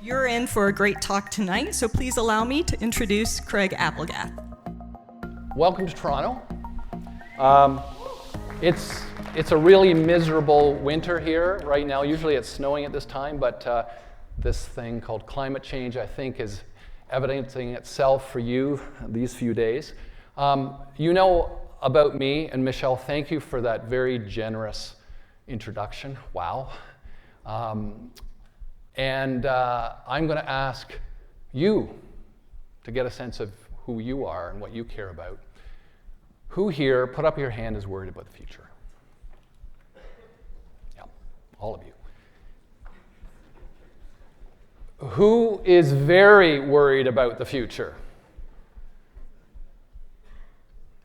You're in for a great talk tonight, so please allow me to introduce Craig Applegath. Welcome to Toronto. It's a really miserable winter here right now. Usually it's snowing at this time, but this thing called climate change, I think, is evidencing itself for you these few days. You know about me, and Michelle, thank you for that very generous introduction. Wow. And I'm going to ask you to get a sense of who you are and what you care about. Who here, put up your hand, is worried about the future? Yeah, all of you. Who is very worried about the future?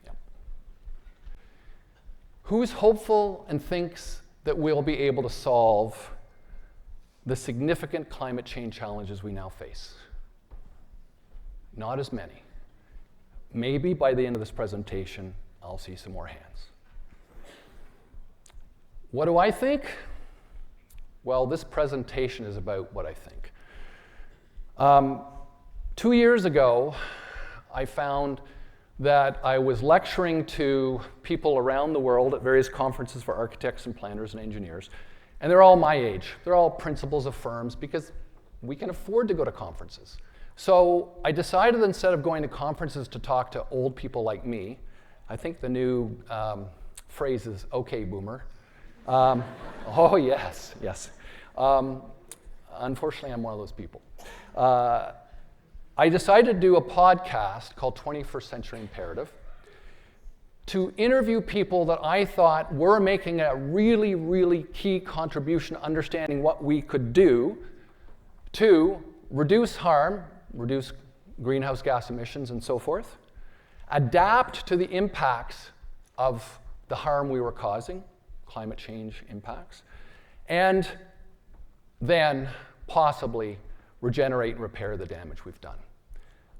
Yeah. Who's hopeful and thinks that we'll be able to solve the significant climate change challenges we now face? Not as many. Maybe by the end of this presentation, I'll see some more hands. What do I think? Well, this presentation is about what I think. 2 years ago, I found that I was lecturing to people around the world at various conferences for architects and planners and engineers, and they're all my age. They're all principals of firms because we can afford to go to conferences. So I decided, instead of going to conferences to talk to old people like me, I think the new phrase is, okay, boomer. Oh, yes. Unfortunately, I'm one of those people. I decided to do a podcast called 21st Century Imperative to interview people that I thought were making a really, really key contribution to understanding what we could do to reduce harm, reduce greenhouse gas emissions and so forth, adapt to the impacts of the harm we were causing, climate change impacts, and then possibly regenerate and repair the damage we've done.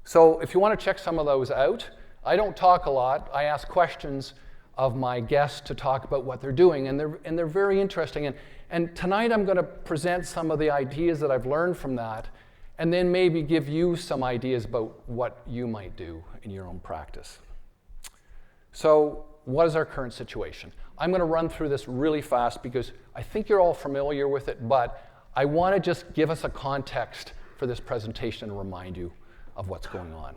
So if you want to check some of those out, I don't talk a lot. I ask questions of my guests to talk about what they're doing, and they're very interesting. And tonight I'm going to present some of the ideas that I've learned from that, and then maybe give you some ideas about what you might do in your own practice. So what is our current situation? I'm going to run through this really fast because I think you're all familiar with it, but I want to just give us a context for this presentation and remind you of what's going on.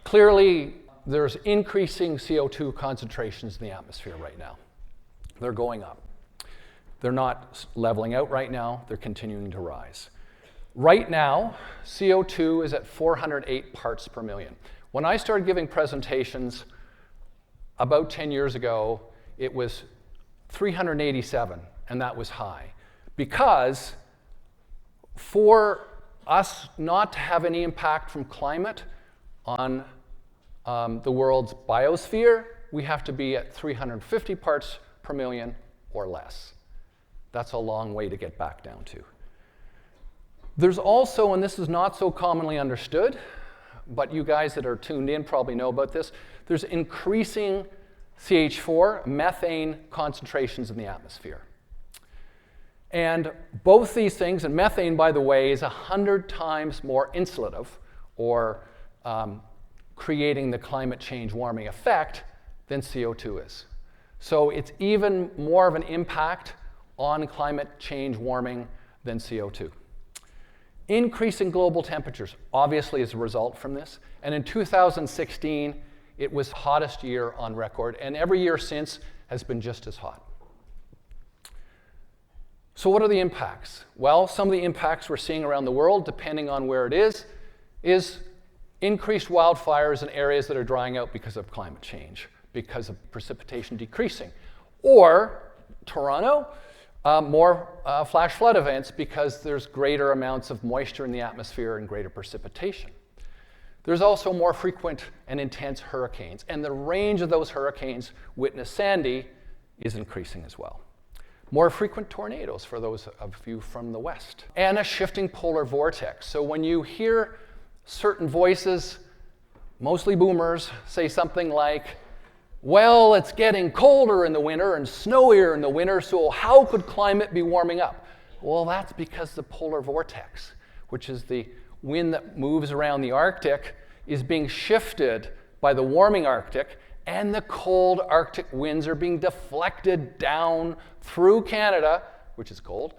Clearly, there's increasing CO2 concentrations in the atmosphere right now. They're going up. They're not leveling out right now. They're continuing to rise. Right now, CO2 is at 408 parts per million. When I started giving presentations about 10 years ago, it was 387, and that was high. Because for us not to have any impact from climate on the world's biosphere, we have to be at 350 parts per million or less. That's a long way to get back down to. There's also, and this is not so commonly understood, but you guys that are tuned in probably know about this, there's increasing CH4, methane concentrations in the atmosphere. And both these things, and methane, by the way, is 100 times more insulative, or creating the climate change warming effect, than CO2 is. So it's even more of an impact on climate change warming than CO2. Increasing global temperatures, obviously, is a result from this. And in 2016, it was the hottest year on record, and every year since has been just as hot. So what are the impacts? Well, some of the impacts we're seeing around the world, depending on where it is increased wildfires in areas that are drying out because of climate change, because of precipitation decreasing. Or, Toronto, more flash flood events because there's greater amounts of moisture in the atmosphere and greater precipitation. There's also more frequent and intense hurricanes, and the range of those hurricanes, witness Sandy, is increasing as well. More frequent tornadoes for those of you from the West, and a shifting polar vortex. So when you hear certain voices, mostly boomers, say something like, well, it's getting colder in the winter and snowier in the winter, so how could climate be warming up? Well, that's because the polar vortex, which is the wind that moves around the Arctic, is being shifted by the warming Arctic, and the cold Arctic winds are being deflected down through Canada, which is cold,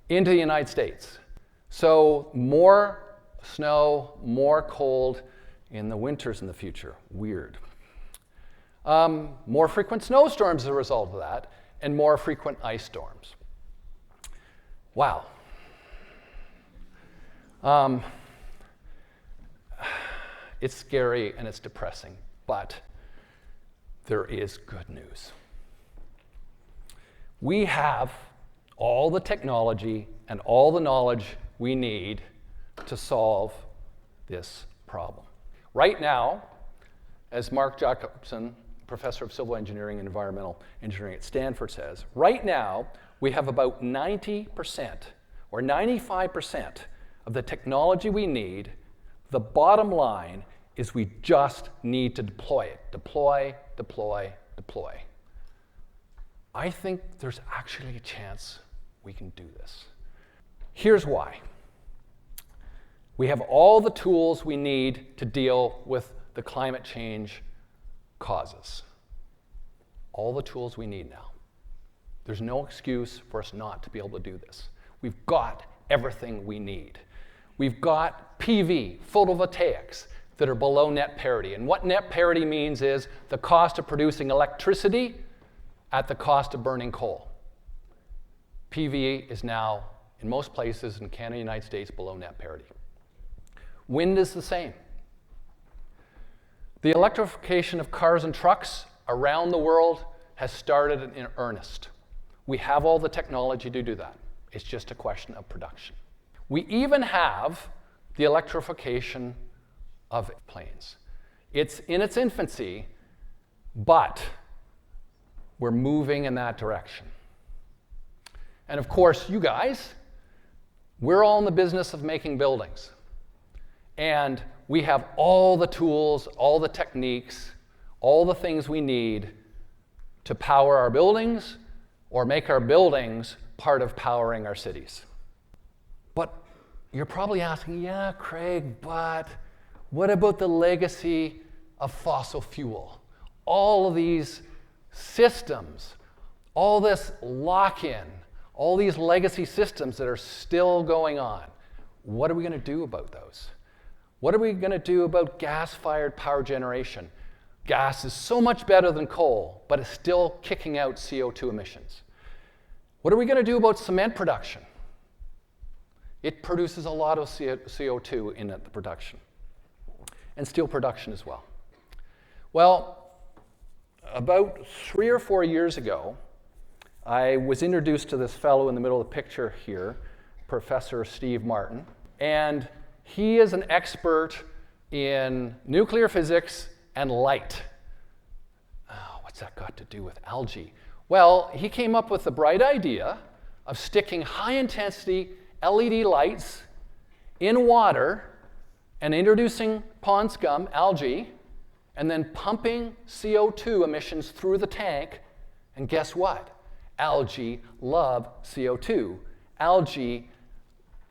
into the United States. So more snow, more cold in the winters in the future. Weird. More frequent snowstorms as a result of that, and more frequent ice storms. Wow. It's scary and it's depressing, but there is good news. We have all the technology and all the knowledge we need to solve this problem. Right now, as Mark Jacobson, professor of civil engineering and environmental engineering at Stanford says, right now we have about 90% or 95% of the technology we need. The bottom line is we just need to deploy it. Deploy, deploy, deploy. I think there's actually a chance we can do this. Here's why. We have all the tools we need to deal with the climate change causes. All the tools we need now. There's no excuse for us not to be able to do this. We've got everything we need. We've got PV, photovoltaics, that are below net parity. And what net parity means is the cost of producing electricity at the cost of burning coal. PV is now, in most places in Canada and the United States, below net parity. Wind is the same. The electrification of cars and trucks around the world has started in earnest. We have all the technology to do that. It's just a question of production. We even have the electrification of planes. It's in its infancy, but we're moving in that direction. And of course, you guys, we're all in the business of making buildings. And we have all the tools, all the techniques, all the things we need to power our buildings or make our buildings part of powering our cities. But you're probably asking, yeah, Craig, but what about the legacy of fossil fuel? All of these systems, all this lock-in, all these legacy systems that are still going on. What are we going to do about those? What are we going to do about gas-fired power generation? Gas is so much better than coal, but it's still kicking out CO2 emissions. What are we going to do about cement production? It produces a lot of CO2 in the production. And steel production as well. Well, about 3 or 4 years ago, I was introduced to this fellow in the middle of the picture here, Professor Steve Martin, and he is an expert in nuclear physics and light. Oh, what's that got to do with algae? Well, he came up with the bright idea of sticking high-intensity LED lights in water and introducing pond scum, algae, and then pumping CO2 emissions through the tank. And guess what? Algae love CO2. Algae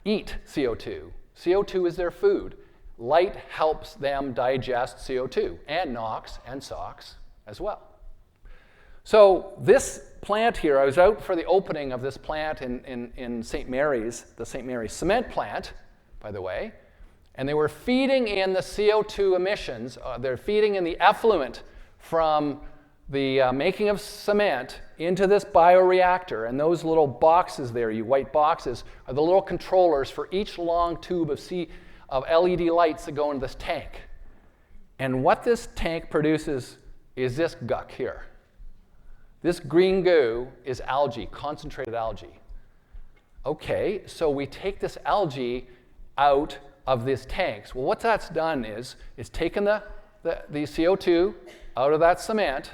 eat CO2. CO2 is their food. Light helps them digest CO2 and NOx and SOx as well. So this plant here, I was out for the opening of this plant in St. Mary's, the St. Mary's cement plant, by the way, and they were feeding in the CO2 emissions. They're feeding in the effluent from the making of cement into this bioreactor. And those little boxes there, you white boxes, are the little controllers for each long tube of LED lights that go into this tank. And what this tank produces is this guck here. This green goo is algae, concentrated algae. Okay, so we take this algae out of these tanks. Well, what that's done is it's taken the CO2 out of that cement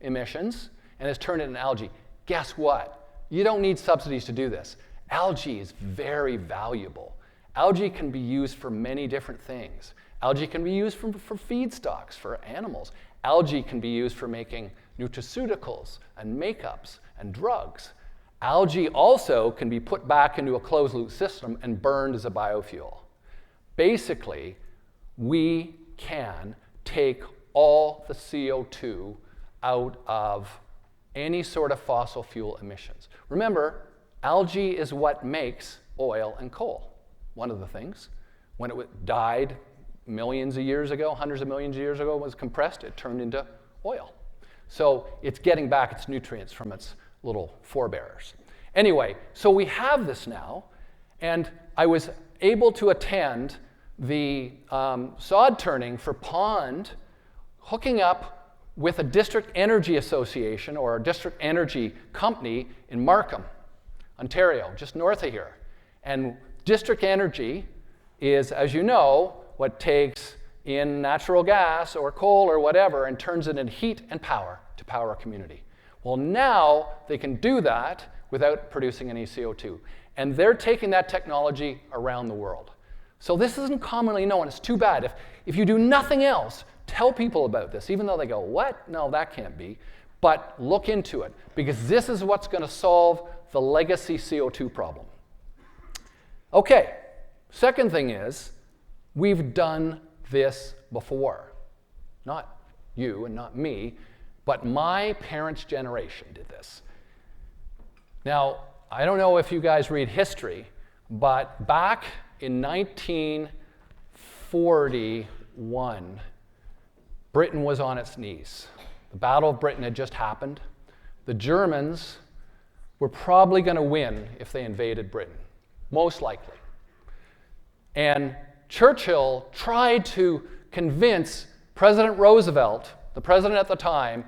emissions and has turned it into algae. Guess what? You don't need subsidies to do this. Algae is very valuable. Algae can be used for many different things. Algae can be used for feedstocks for animals. Algae can be used for making nutraceuticals and makeups and drugs. Algae also can be put back into a closed-loop system and burned as a biofuel. basically, we can take all the CO2 out of any sort of fossil fuel emissions. Remember, algae is what makes oil and coal, one of the things. When it died millions of years ago, hundreds of millions of years ago, it was compressed, it turned into oil. So it's getting back its nutrients from its little forebears. Anyway, so we have this now, and I was able to attend the sod turning for Pond, hooking up with a district energy association or a district energy company in Markham, Ontario, just north of here. And district energy is, as you know, what takes in natural gas or coal or whatever and turns it into heat and power to power a community. Well, now they can do that without producing any CO2. And they're taking that technology around the world. So this isn't commonly known. It's too bad. If you do nothing else, tell people about this, even though they go, what? No, that can't be. But look into it, because this is what's going to solve the legacy CO2 problem. Okay, second thing is, we've done this before. Not you and not me, but my parents' generation did this. Now, I don't know if you guys read history, but back in 1941, Britain was on its knees. The Battle of Britain had just happened. The Germans were probably going to win if they invaded Britain, most likely. And Churchill tried to convince President Roosevelt, the president at the time,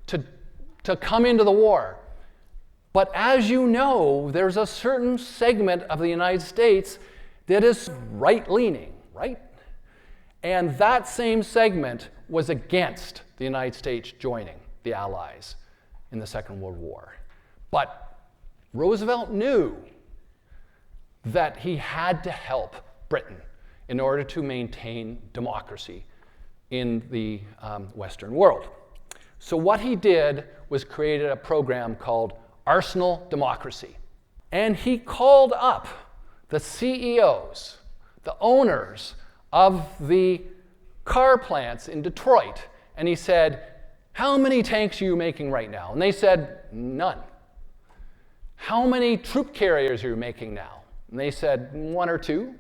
to come into the war. But as you know, there's a certain segment of the United States that is right-leaning, right? And that same segment was against the United States joining the Allies in the Second World War. But Roosevelt knew that he had to help Britain in order to maintain democracy in the Western world. So what he did was created a program called Arsenal Democracy. And he called up the CEOs, the owners of the car plants in Detroit, and he said, how many tanks are you making right now? And they said, none. How many troop carriers are you making now? And they said, 1 or 2.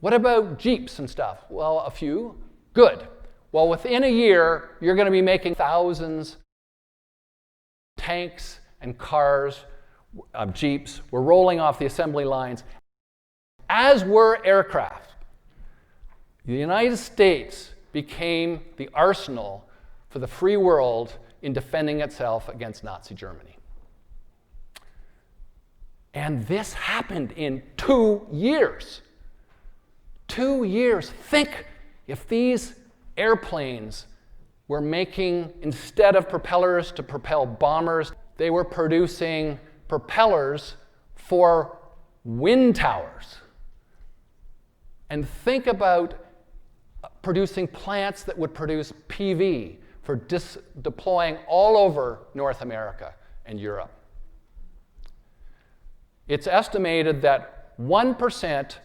What about Jeeps and stuff? Well, a few. Good. Well, within a year, you're going to be making thousands of tanks and cars, Jeeps. We're rolling off the assembly lines, as were aircraft. The United States became the arsenal for the free world in defending itself against Nazi Germany. And this happened in 2 years. 2 years. Think if these airplanes were making, instead of propellers to propel bombers, they were producing propellers for wind towers. And think about producing plants that would produce PV for deploying all over North America and Europe. It's estimated that 1%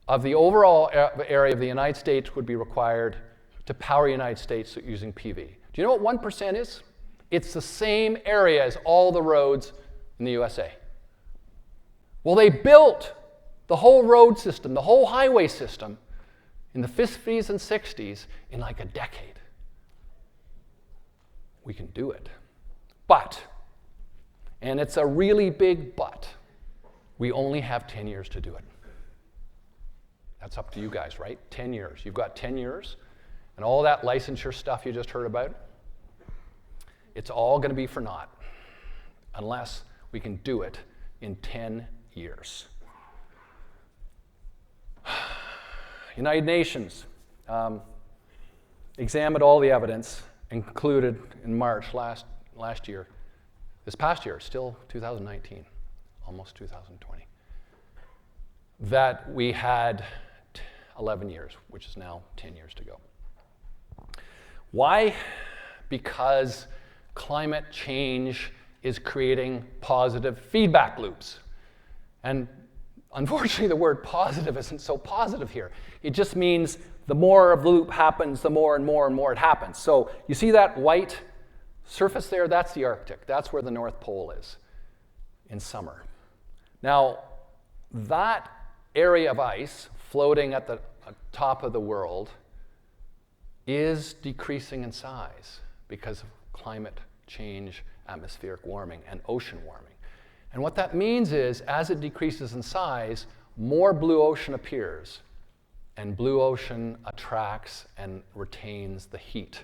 of the overall area of the United States would be required to power the United States using PV. Do you know what 1% is? It's the same area as all the roads in the USA. Well, they built the whole road system, the whole highway system, in the 50s and 60s in like a decade. We can do it. But, and it's a really big but, we only have 10 years to do it. That's up to you guys, right? 10 years. You've got 10 years, and all that licensure stuff you just heard about, it's all going to be for naught unless we can do it in 10 years. United Nations examined all the evidence and concluded in March last year, this past year, still 2019, almost 2020, that we had 11 years, which is now 10 years to go. Why? Because climate change is creating positive feedback loops. And Unfortunately, the word positive isn't so positive here. It just means the more of the loop happens, the more and more and more it happens. So you see that white surface there? That's the Arctic. That's where the North Pole is in summer. Now, that area of ice floating at the top of the world is decreasing in size because of climate change, atmospheric warming, and ocean warming. And what that means is, as it decreases in size, more blue ocean appears, and blue ocean attracts and retains the heat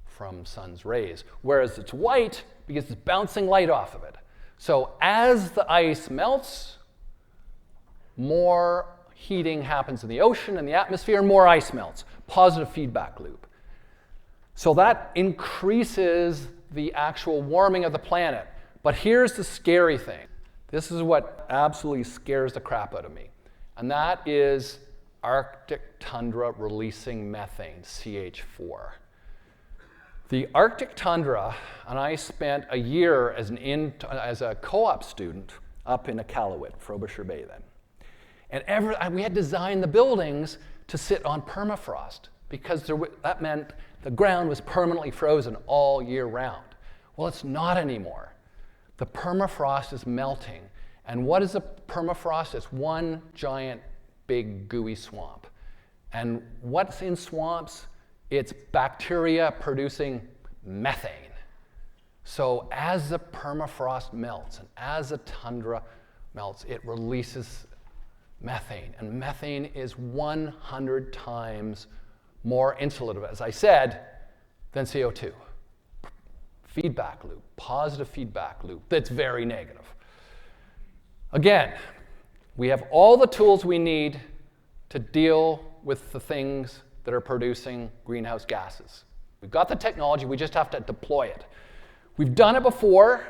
from sun's rays, whereas it's white because it's bouncing light off of it. So as the ice melts, more heating happens in the ocean and the atmosphere, and more ice melts. Positive feedback loop. So that increases the actual warming of the planet. But here's the scary thing. This is what absolutely scares the crap out of me. And that is Arctic tundra releasing methane, CH4. The Arctic tundra, and I spent a year as a co-op student up in Iqaluit, Frobisher Bay then. And we had designed the buildings to sit on permafrost because that meant the ground was permanently frozen all year round. Well, it's not anymore. The permafrost is melting. And what is a permafrost? It's one giant, big, gooey swamp. And what's in swamps? It's bacteria producing methane. So as the permafrost melts and as the tundra melts, it releases methane. And methane is 100 times more insulative, as I said, than CO2. Feedback loop, positive feedback loop that's very negative. Again, we have all the tools we need to deal with the things that are producing greenhouse gases. We've got the technology, we just have to deploy it. We've done it before.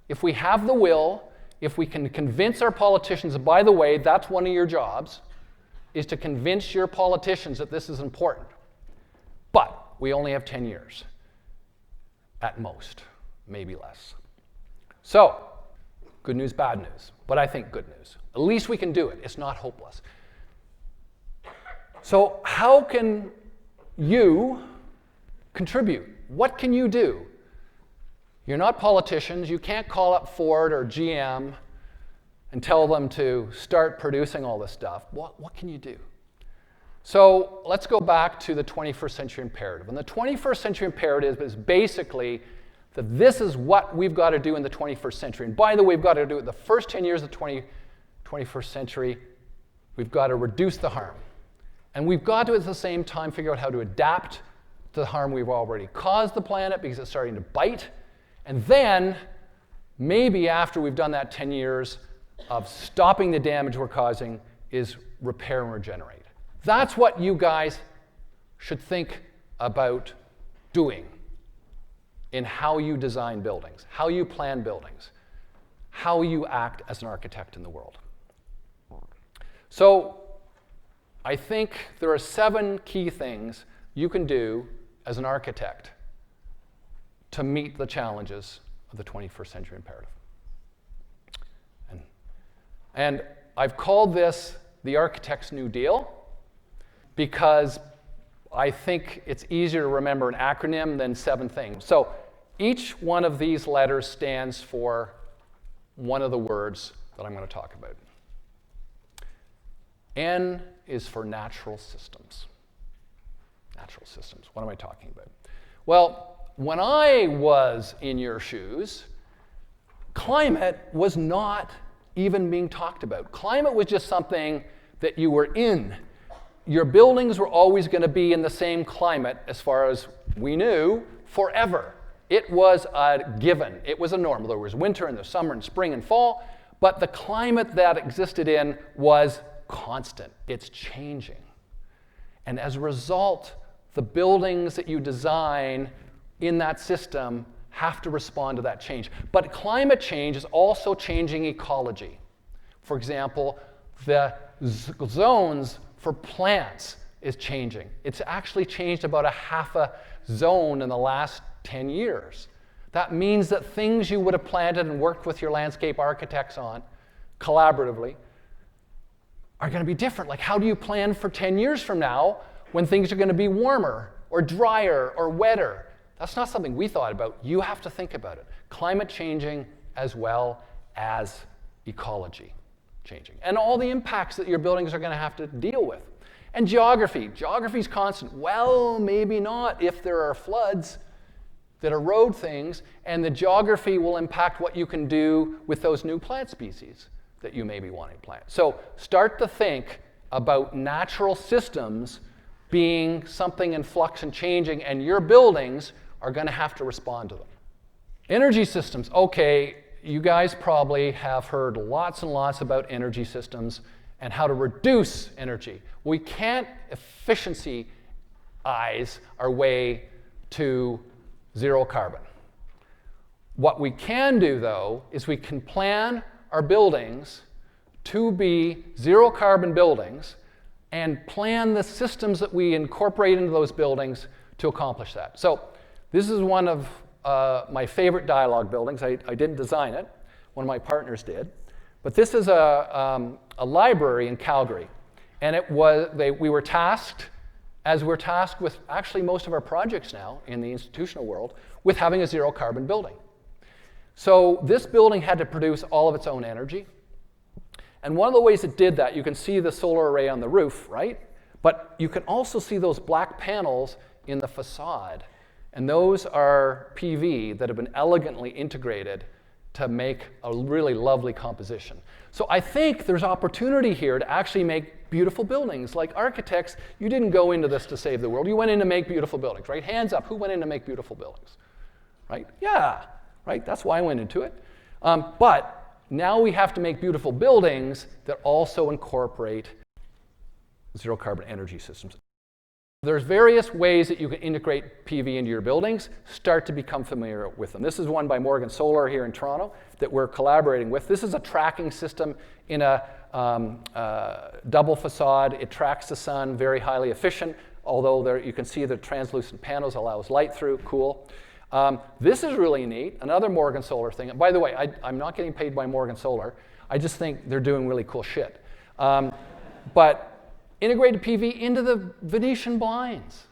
If we have the will, if we can convince our politicians, and by the way, that's one of your jobs, is to convince your politicians that this is important. But we only have 10 years, at most, maybe less. So, good news, bad news, but I think good news. At least we can do it. It's not hopeless. So how can you contribute? What can you do? You're not politicians. You can't call up Ford or GM and tell them to start producing all this stuff. What can you do? So let's go back to the 21st century imperative. And the 21st century imperative is basically that this is what we've got to do in the 21st century. And by the way, we've got to do it the first 10 years of the 21st century. We've got to reduce the harm. And we've got to, at the same time, figure out how to adapt to the harm we've already caused the planet because it's starting to bite. And then, maybe after we've done that 10 years of stopping the damage we're causing, is repair and regenerate. That's what you guys should think about doing in how you design buildings, how you plan buildings, how you act as an architect in the world. So, I think there are 7 key things you can do as an architect to meet the challenges of the 21st century imperative. And I've called this the Architect's New Deal because I think it's easier to remember an acronym than 7 things. So each one of these letters stands for one of the words that I'm going to talk about. N is for natural systems. Natural systems. What am I talking about? Well, when I was in your shoes, climate was not even being talked about. Climate was just something that you were in. Your buildings were always going to be in the same climate, as far as we knew, forever. It was a given. It was a norm. There was winter and there's summer and spring and fall, but the climate that existed in was constant. It's changing. And as a result, the buildings that you design in that system have to respond to that change. But climate change is also changing ecology. For example, the zones for plants is changing. It's actually changed about a half a zone in the last 10 years. That means that things you would have planted and worked with your landscape architects on collaboratively are going to be different. Like, how do you plan for 10 years from now when things are going to be warmer or drier or wetter? That's not something we thought about. You have to think about it. Climate changing as well as ecology changing. And all the impacts that your buildings are going to have to deal with. And geography. Geography's constant. Well, maybe not if there are floods that erode things, and the geography will impact what you can do with those new plant species that you may be wanting to plant. So start to think about natural systems being something in flux and changing, and your buildings are going to have to respond to them. Energy systems. Okay, you guys probably have heard lots and lots about energy systems and how to reduce energy. We can't efficiency-ize our way to zero carbon. What we can do, though, is we can plan our buildings to be zero carbon buildings and plan the systems that we incorporate into those buildings to accomplish that. So this is one of my favorite dialogue buildings. I didn't design it. One of my partners did. But this is a library in Calgary. And we were tasked, as we're tasked with actually most of our projects now in the institutional world, with having a zero carbon building. So this building had to produce all of its own energy. And one of the ways it did that, you can see the solar array on the roof, right? But you can also see those black panels in the facade. And those are PV that have been elegantly integrated to make a really lovely composition. So I think there's opportunity here to actually make beautiful buildings. Like architects, you didn't go into this to save the world. You went in to make beautiful buildings, right? Hands up, who went in to make beautiful buildings? Right? Yeah, right? That's why I went into it. But now we have to make beautiful buildings that also incorporate zero carbon energy systems. There's various ways that you can integrate PV into your buildings. Start to become familiar with them. This is one by Morgan Solar here in Toronto that we're collaborating with. This is a tracking system in a double facade. It tracks the sun, very highly efficient, although there you can see the translucent panels allows light through, cool. This is really neat, another Morgan Solar thing. By the way, I'm not getting paid by Morgan Solar. I just think they're doing really cool shit. But integrated PV into the Venetian blinds.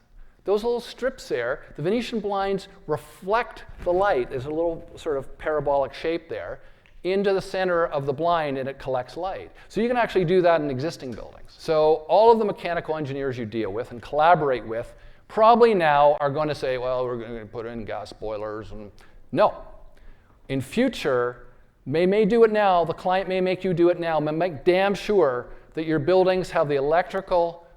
Those little strips there, the Venetian blinds reflect the light. There's a little sort of parabolic shape there into the center of the blind, and it collects light. So you can actually do that in existing buildings. So all of the mechanical engineers you deal with and collaborate with probably now are going to say, well, we're going to put in gas boilers. And no. In future, they may do it now. The client may make you do it now. But make damn sure that your buildings have the electrical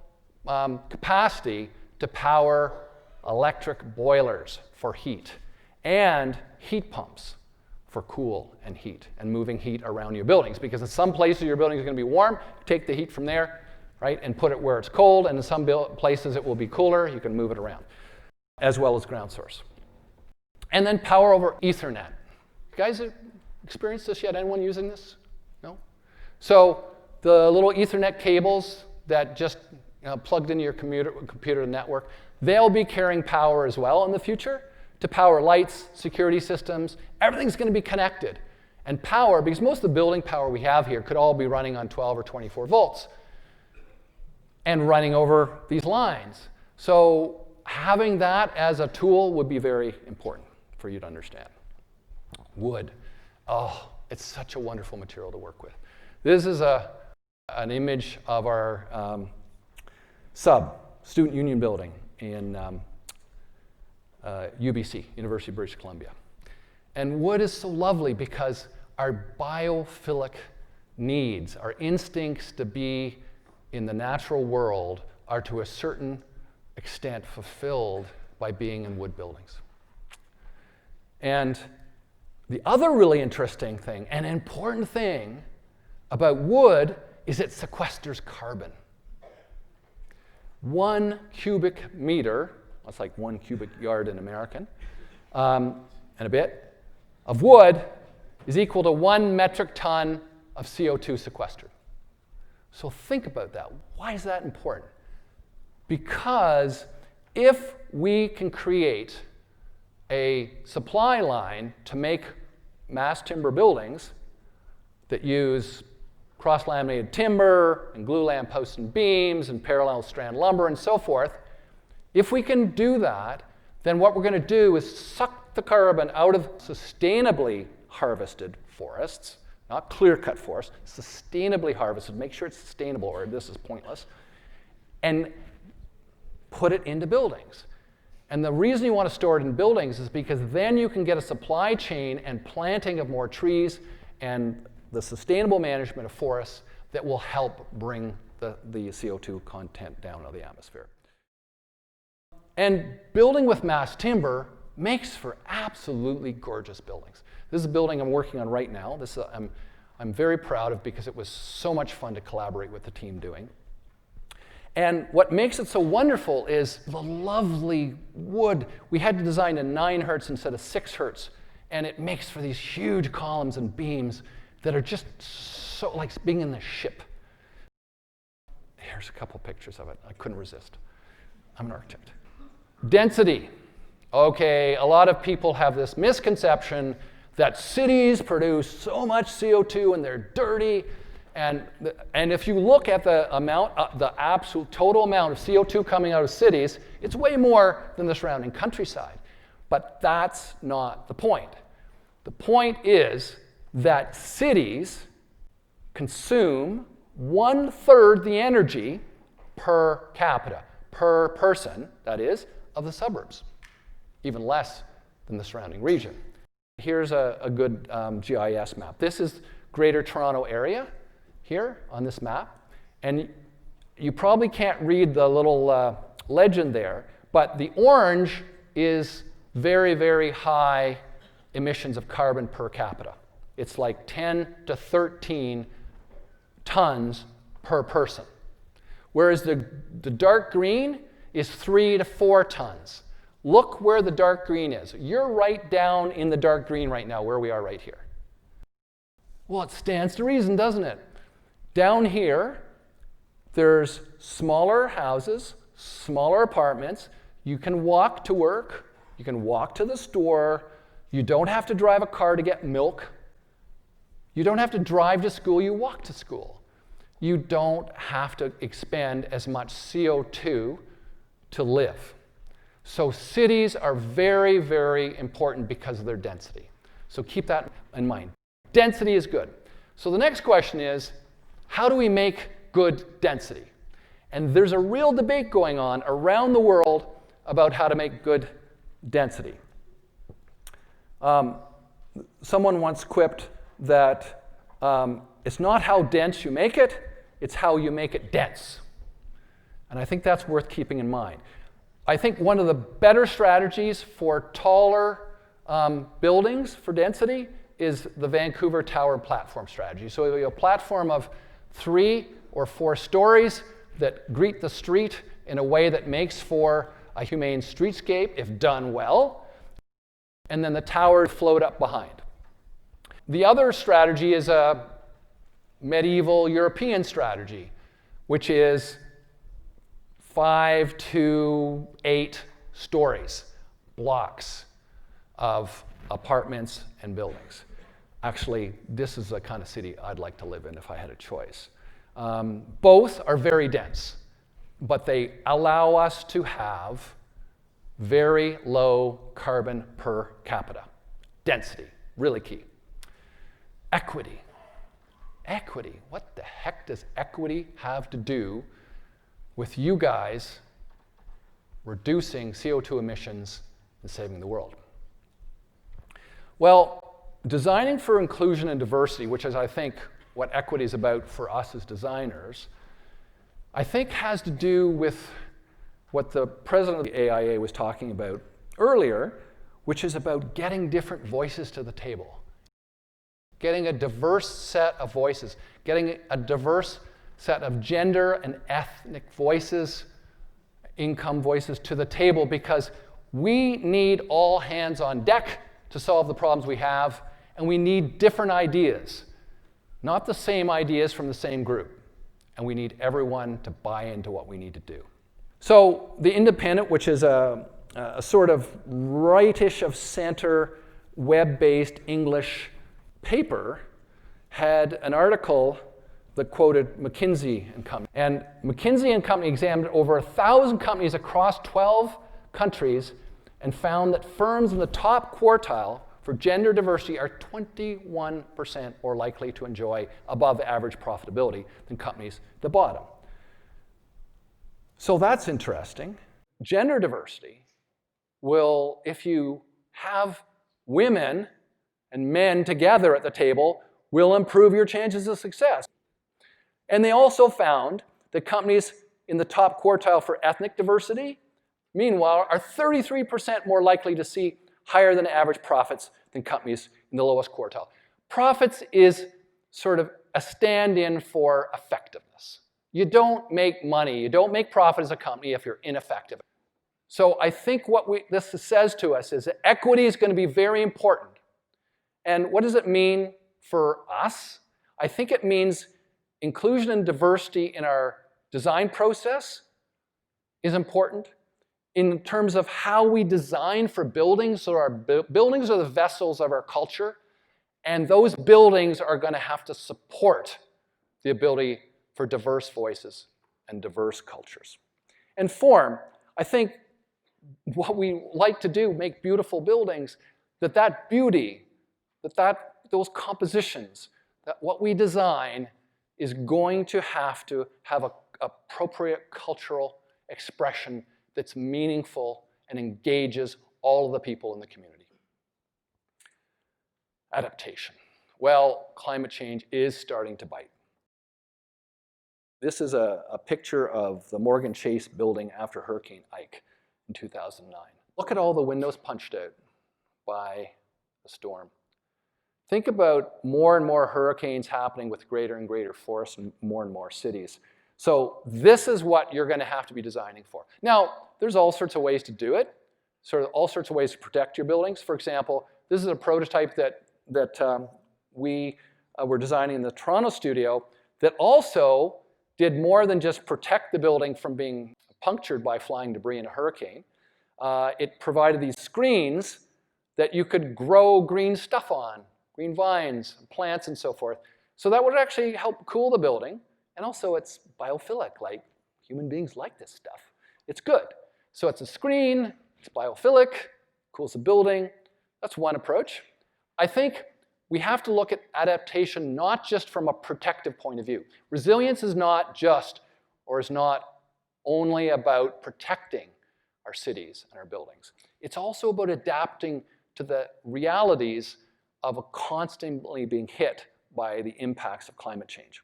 capacity to power electric boilers for heat and heat pumps for cool and heat and moving heat around your buildings. Because in some places your building is going to be warm, take the heat from there, right, and put it where it's cold, and in some places it will be cooler, you can move it around, as well as ground source. And then power over Ethernet. You guys experienced this yet? Anyone using this? No? So the little Ethernet cables that just plugged into your computer network, they'll be carrying power as well in the future to power lights, security systems. Everything's going to be connected. And power, because most of the building power we have here could all be running on 12 or 24 volts and running over these lines. So having that as a tool would be very important for you to understand. Wood. Oh, it's such a wonderful material to work with. This is an image of our student union building in UBC, University of British Columbia. And wood is so lovely because our biophilic needs, our instincts to be in the natural world are to a certain extent fulfilled by being in wood buildings. And the other really interesting thing and important thing about wood is it sequesters carbon. 1 cubic meter, that's like 1 cubic yard in American, and a bit, of wood is equal to 1 metric ton of CO2 sequestered. So think about that. Why is that important? Because if we can create a supply line to make mass timber buildings that use cross-laminated timber and glue posts and beams and parallel strand lumber and so forth. If we can do that, then what we're going to do is suck the carbon out of sustainably harvested forests, not clear-cut forests, sustainably harvested, make sure it's sustainable or this is pointless, and put it into buildings. And the reason you want to store it in buildings is because then you can get a supply chain and planting of more trees and the sustainable management of forests that will help bring the CO2 content down out of the atmosphere. And building with mass timber makes for absolutely gorgeous buildings. This is a building I'm working on right now. This I'm very proud of because it was so much fun to collaborate with the team doing. And what makes it so wonderful is the lovely wood. We had to design in 9 hertz instead of 6 hertz, and it makes for these huge columns and beams that are just so like being in the ship. Here's a couple pictures of it. I couldn't resist. I'm an architect. Density. Okay, a lot of people have this misconception that cities produce so much CO2 and they're dirty. And if you look at the amount, the absolute total amount of CO2 coming out of cities, it's way more than the surrounding countryside. But that's not the point. The point is that cities consume 1/3 the energy per capita, per person, that is, of the suburbs, even less than the surrounding region. Here's a good GIS map. This is Greater Toronto Area here on this map. And you probably can't read the little legend there, but the orange is very, very high emissions of carbon per capita. It's like 10 to 13 tons per person. Whereas the dark green is 3 to 4 tons. Look where the dark green is. You're right down in the dark green right now, where we are right here. Well, it stands to reason, doesn't it? Down here, there's smaller houses, smaller apartments. You can walk to work. You can walk to the store. You don't have to drive a car to get milk. You don't have to drive to school. You walk to school. You don't have to expend as much CO2 to live. So cities are very, very important because of their density. So keep that in mind. Density is good. So the next question is, how do we make good density? And there's a real debate going on around the world about how to make good density. Someone once quipped that it's not how dense you make it, it's how you make it dense. And I think that's worth keeping in mind. I think one of the better strategies for taller buildings for density is the Vancouver Tower Platform strategy. So we have a platform of 3 or 4 stories that greet the street in a way that makes for a humane streetscape if done well, and then the towers float up behind. The other strategy is a medieval European strategy, which is 5 to 8 stories, blocks of apartments and buildings. Actually, this is the kind of city I'd like to live in if I had a choice. Both are very dense, but they allow us to have very low carbon per capita. Density, really key. Equity. Equity. What the heck does equity have to do with you guys reducing CO2 emissions and saving the world? Well, designing for inclusion and diversity, which is, I think, what equity is about for us as designers, I think has to do with what the president of the AIA was talking about earlier, which is about getting different voices to the table. Getting a diverse set of voices, getting a diverse set of gender and ethnic voices, income voices to the table, because we need all hands on deck to solve the problems we have, and we need different ideas, not the same ideas from the same group. And we need everyone to buy into what we need to do. So the Independent, which is a sort of rightish of center, web-based English paper, had an article that quoted McKinsey and Company. And McKinsey and Company examined over 1,000 companies across 12 countries and found that firms in the top quartile for gender diversity are 21% more likely to enjoy above average profitability than companies at the bottom. So that's interesting. Gender diversity will, if you have women and men together at the table, will improve your chances of success. And they also found that companies in the top quartile for ethnic diversity, meanwhile, are 33% more likely to see higher than average profits than companies in the lowest quartile. Profits is sort of a stand-in for effectiveness. You don't make money, you don't make profit as a company if you're ineffective. So I think what this says to us is that equity is going to be very important. And what does it mean for us? I think it means inclusion and diversity in our design process is important. In terms of how we design for buildings, so our buildings are the vessels of our culture, and those buildings are going to have to support the ability for diverse voices and diverse cultures. And form, I think what we like to do, make beautiful buildings, that beauty, those compositions, that what we design is going to have appropriate cultural expression that's meaningful and engages all of the people in the community. Adaptation. Well, climate change is starting to bite. This is a picture of the Morgan Chase building after Hurricane Ike in 2009. Look at all the windows punched out by the storm. Think about more and more hurricanes happening with greater and greater force and more cities. So this is what you're going to have to be designing for. Now, there's all sorts of ways to do it, sort of all sorts of ways to protect your buildings. For example, this is a prototype that we were designing in the Toronto studio that also did more than just protect the building from being punctured by flying debris in a hurricane. It provided these screens that you could grow green stuff on, green vines, plants, and so forth. So that would actually help cool the building. And also it's biophilic, like human beings like this stuff. It's good. So it's a screen, it's biophilic, cools the building. That's one approach. I think we have to look at adaptation not just from a protective point of view. Resilience is not just, or is not only about protecting our cities and our buildings. It's also about adapting to the realities of constantly being hit by the impacts of climate change.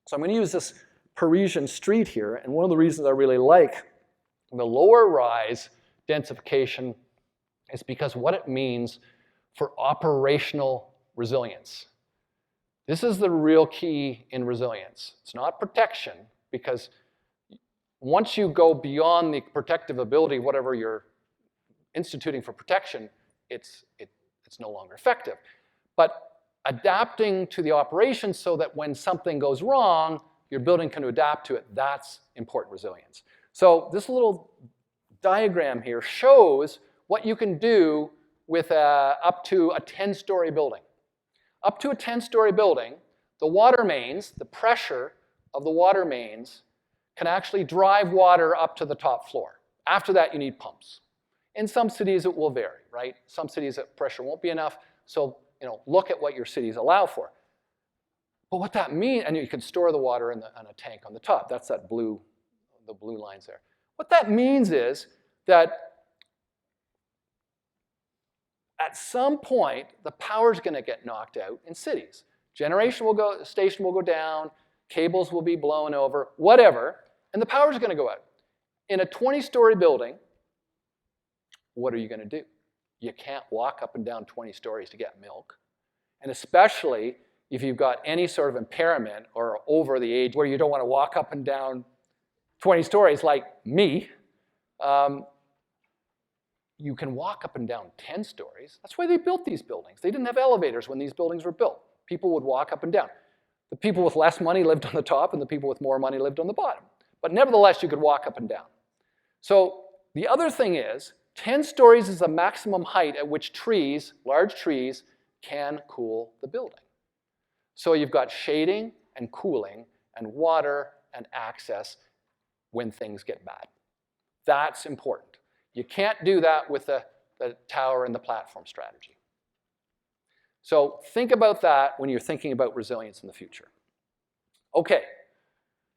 So I'm going to use this Parisian street here, and one of the reasons I really like the lower rise densification is because what it means for operational resilience. This is the real key in resilience. It's not protection, because once you go beyond the protective ability, whatever you're instituting for protection, it's no longer effective. But adapting to the operation so that when something goes wrong, your building can adapt to it, that's important resilience. So this little diagram here shows what you can do with up to a 10-story building. Up to a 10-story building, the water mains, the pressure of the water mains can actually drive water up to the top floor. After that, you need pumps. In some cities, it will vary, right? Some cities, that pressure won't be enough, so look at what your cities allow for. But what that means, and you can store the water in a tank on the top. That's the blue lines there. What that means is that at some point, the power's going to get knocked out in cities. Station will go down, cables will be blown over, whatever, and the power's going to go out. In a 20-story building, what are you going to do? You can't walk up and down 20 stories to get milk. And especially if you've got any sort of impairment or over the age where you don't want to walk up and down 20 stories like me, you can walk up and down 10 stories. That's why they built these buildings. They didn't have elevators when these buildings were built. People would walk up and down. The people with less money lived on the top, and the people with more money lived on the bottom. But nevertheless, you could walk up and down. So the other thing is, 10 stories is the maximum height at which trees, large trees, can cool the building. So you've got shading, and cooling and water and access when things get bad. That's important. You can't do that with the tower and the platform strategy. So think about that when you're thinking about resilience in the future. Okay,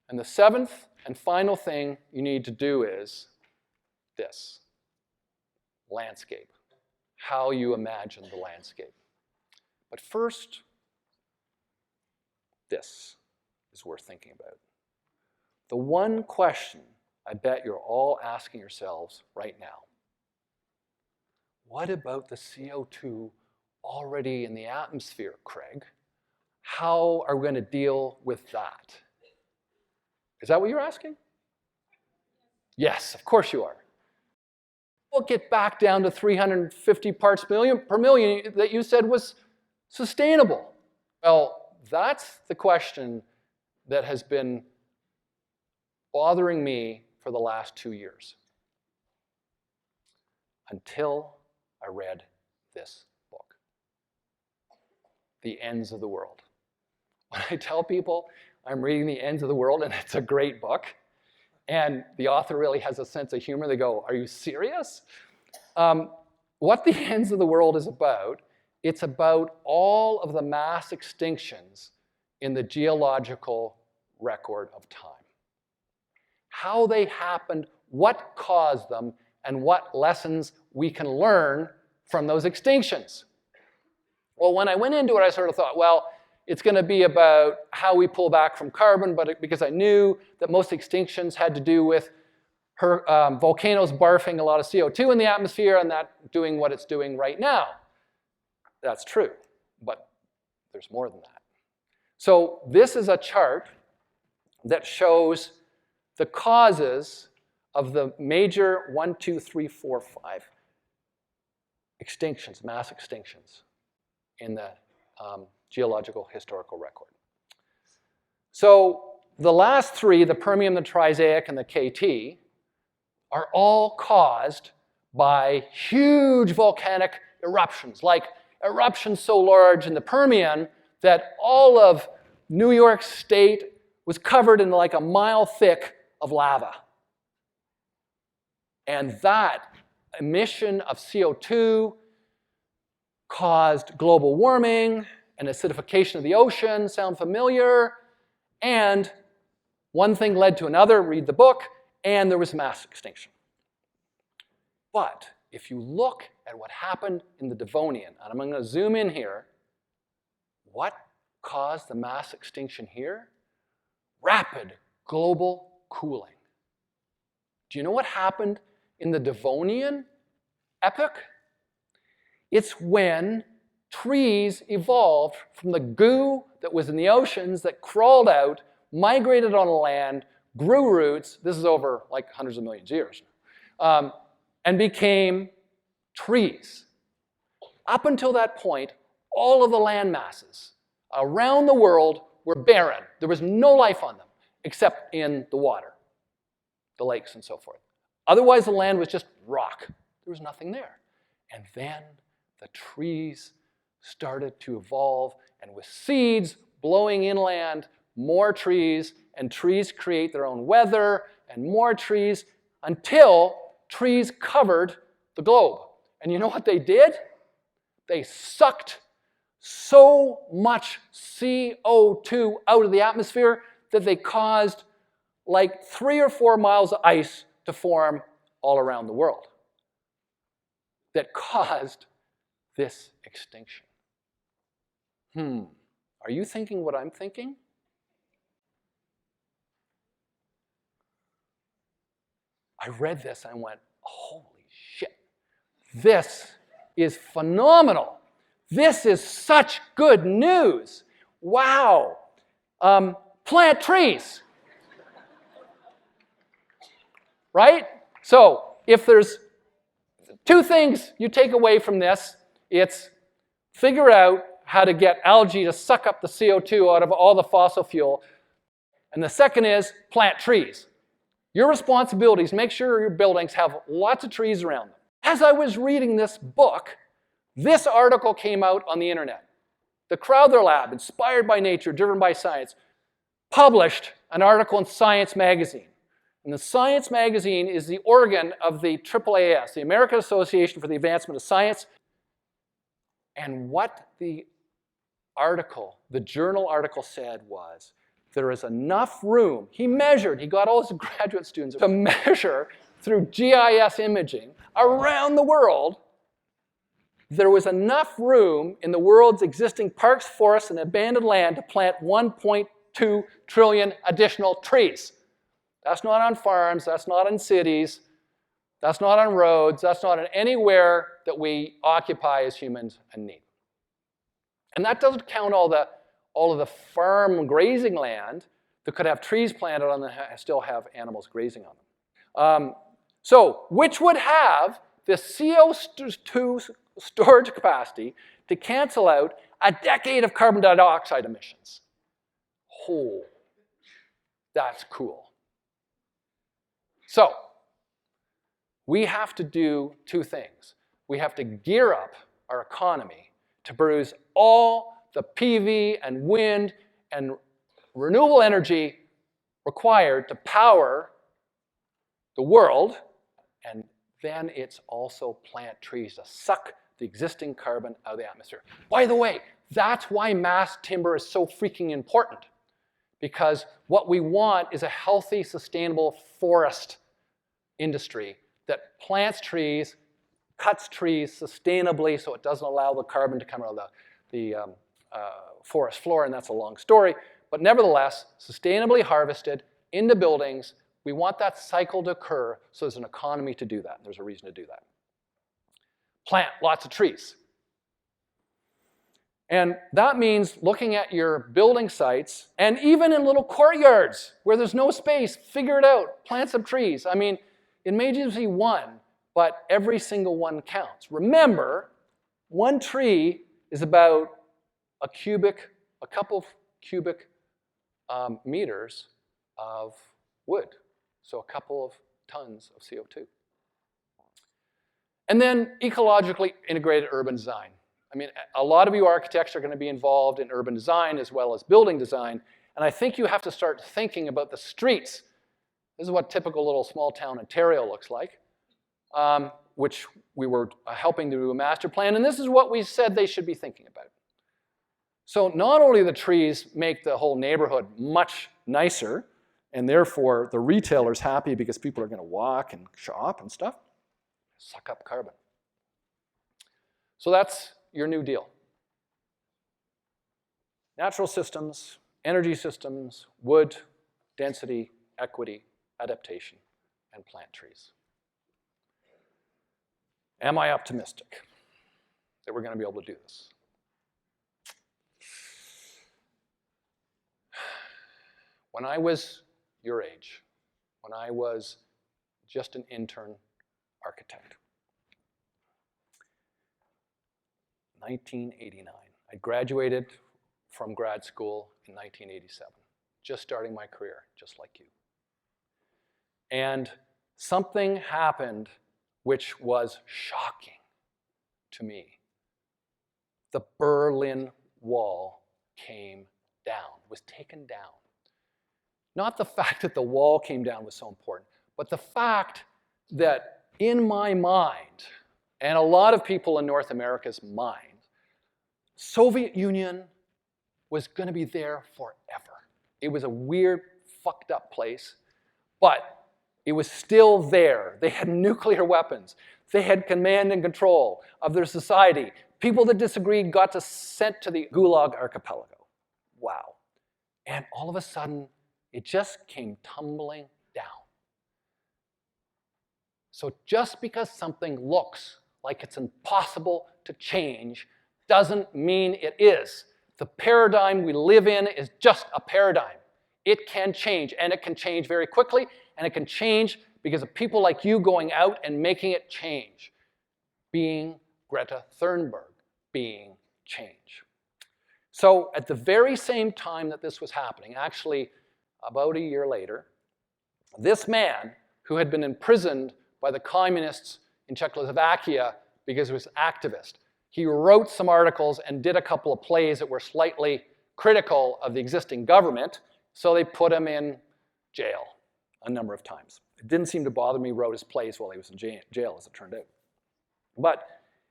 and the seventh and final thing you need to do is this: landscape. How you imagine the landscape. But first, this is worth thinking about. The one question I bet you're all asking yourselves right now: what about the CO2 already in the atmosphere, Craig? How are we going to deal with that? Is that what you're asking? Yes, of course you are. We'll get back down to 350 parts per million that you said was sustainable. Well, that's the question that has been bothering me for the last 2 years, until I read this book, The Ends of the World. When I tell people I'm reading The Ends of the World and it's a great book, and the author really has a sense of humor, they go, "Are you serious?" What The Ends of the World is about, it's about all of the mass extinctions in the geological record of time. How they happened, what caused them, and what lessons we can learn from those extinctions. Well, when I went into it, I sort of thought, well, it's going to be about how we pull back from carbon, but because I knew that most extinctions had to do with volcanoes barfing a lot of CO2 in the atmosphere and that doing what it's doing right now. That's true, but there's more than that. So this is a chart that shows the causes of the major 1, 2, 3, 4, 5 extinctions, mass extinctions in the geological historical record. So the last three, the Permian, the Triassic, and the KT, are all caused by huge volcanic eruptions, like eruptions so large in the Permian that all of New York State was covered in like a mile thick of lava. And that emission of CO2 caused global warming and acidification of the ocean. Sound familiar? And one thing led to another, read the book, and there was mass extinction. But if you look at what happened in the Devonian, and I'm going to zoom in here, what caused the mass extinction here? Rapid global cooling. Do you know what happened in the Devonian epoch? It's when trees evolved from the goo that was in the oceans that crawled out, migrated on land, grew roots, this is over like hundreds of millions of years, and became trees. Up until that point, all of the land masses around the world were barren. There was no life on them except in the water, the lakes and so forth. Otherwise, the land was just rock. There was nothing there. And then the trees started to evolve, and with seeds blowing inland, more trees, and trees create their own weather, and more trees, until trees covered the globe. And you know what they did? They sucked so much CO2 out of the atmosphere that they caused like 3 or 4 miles of ice to form all around the world that caused this extinction. Are you thinking what I'm thinking? I read this and I went, holy shit, this is phenomenal. This is such good news. Wow. Plant trees. Right? So if there's 2 things you take away from this, it's figure out how to get algae to suck up the CO2 out of all the fossil fuel. And the second is plant trees. Your responsibility is make sure your buildings have lots of trees around them. As I was reading this book, this article came out on the internet. The Crowther Lab, inspired by nature, driven by science. published an article in Science magazine. And the Science magazine is the organ of the AAAS, the American Association for the Advancement of Science. And what the journal article said was, there is enough room. He measured, he got all his graduate students to measure through GIS imaging around the world. There was enough room in the world's existing parks, forests, and abandoned land to plant 1.2 trillion additional trees. That's not on farms, that's not in cities, that's not on roads, that's not in anywhere that we occupy as humans and need. And that doesn't count all of the farm grazing land that could have trees planted on them and still have animals grazing on them. So, which would have the CO2 storage capacity to cancel out a decade of carbon dioxide emissions. Oh, that's cool. So, we have to do two things. We have to gear up our economy to produce all the PV and wind and renewable energy required to power the world, and then it's also plant trees to suck the existing carbon out of the atmosphere. By the way, that's why mass timber is so freaking important, because what we want is a healthy, sustainable forest industry that plants trees, cuts trees sustainably so it doesn't allow the carbon to come out of the forest floor, and that's a long story. But nevertheless, sustainably harvested into buildings, we want that cycle to occur so there's an economy to do that. There's a reason to do that. Plant lots of trees. And that means looking at your building sites, and even in little courtyards where there's no space, figure it out, plant some trees. I mean, it may just be one, but every single one counts. Remember, one tree is about a couple of cubic meters of wood. So a couple of tons of CO2. And then ecologically integrated urban design. I mean, a lot of you architects are going to be involved in urban design as well as building design. And I think you have to start thinking about the streets. This is what typical little small town Ontario looks like, which we were helping to do a master plan. And this is what we said they should be thinking about. So not only the trees make the whole neighborhood much nicer, and therefore the retailer's happy because people are going to walk and shop and stuff, suck up carbon. So that's your New Deal. Natural systems, energy systems, wood, density, equity, adaptation, and plant trees. Am I optimistic that we're going to be able to do this? When I was your age, when I was just an intern architect, 1989. I graduated from grad school in 1987, just starting my career, just like you. And something happened which was shocking to me. The Berlin Wall came down, was taken down. Not the fact that the wall came down was so important, but the fact that in my mind, and a lot of people in North America's mind, Soviet Union was going to be there forever. It was a weird, fucked up place, but it was still there. They had nuclear weapons. They had command and control of their society. People that disagreed got sent to the Gulag Archipelago. Wow. And all of a sudden, it just came tumbling down. So just because something looks like it's impossible to change doesn't mean it is. The paradigm we live in is just a paradigm. It can change, and it can change very quickly, and it can change because of people like you going out and making it change. Being Greta Thunberg, being change. So at the very same time that this was happening, actually about a year later, this man who had been imprisoned by the communists in Czechoslovakia because he was an activist, he wrote some articles and did a couple of plays that were slightly critical of the existing government So they put him in jail a number of times. It didn't seem to bother me, wrote his plays while he was in jail, as it turned out. But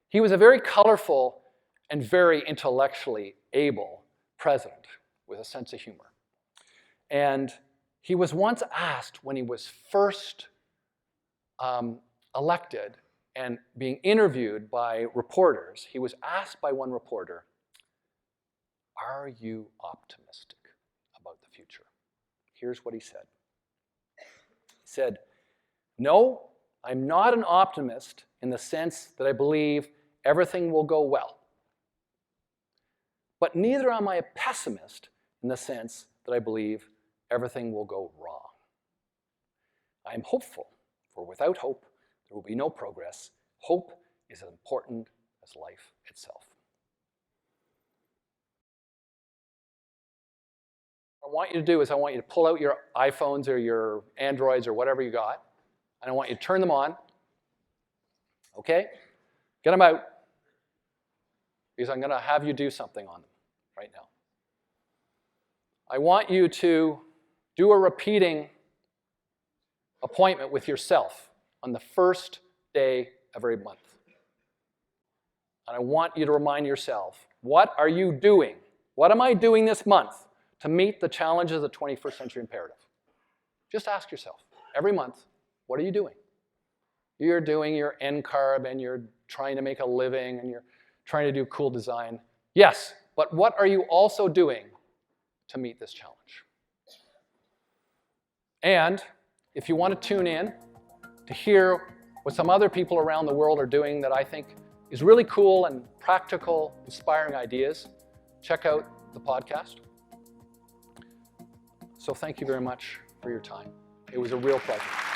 he was a very colorful and very intellectually able president with a sense of humor. And he was once asked when he was first elected and being interviewed by reporters, he was asked by one reporter, "Are you optimistic about the future?" Here's what he said. He said, "No, I'm not an optimist in the sense that I believe everything will go well. But neither am I a pessimist in the sense that I believe everything will go wrong. I am hopeful, for without hope, there will be no progress. Hope is as important as life itself." What I want you to do is I want you to pull out your iPhones or your Androids or whatever you got, and I want you to turn them on. Okay? Get them out, because I'm going to have you do something on them right now. I want you to do a repeating appointment with yourself on the first day of every month. And I want you to remind yourself, what are you doing? What am I doing this month to meet the challenges of the 21st century imperative? Just ask yourself, every month, what are you doing? You're doing your NCARB and you're trying to make a living and you're trying to do cool design. Yes, but what are you also doing to meet this challenge? And if you want to tune in to hear what some other people around the world are doing that I think is really cool and practical, inspiring ideas, check out the podcast. So thank you very much for your time. It was a real pleasure.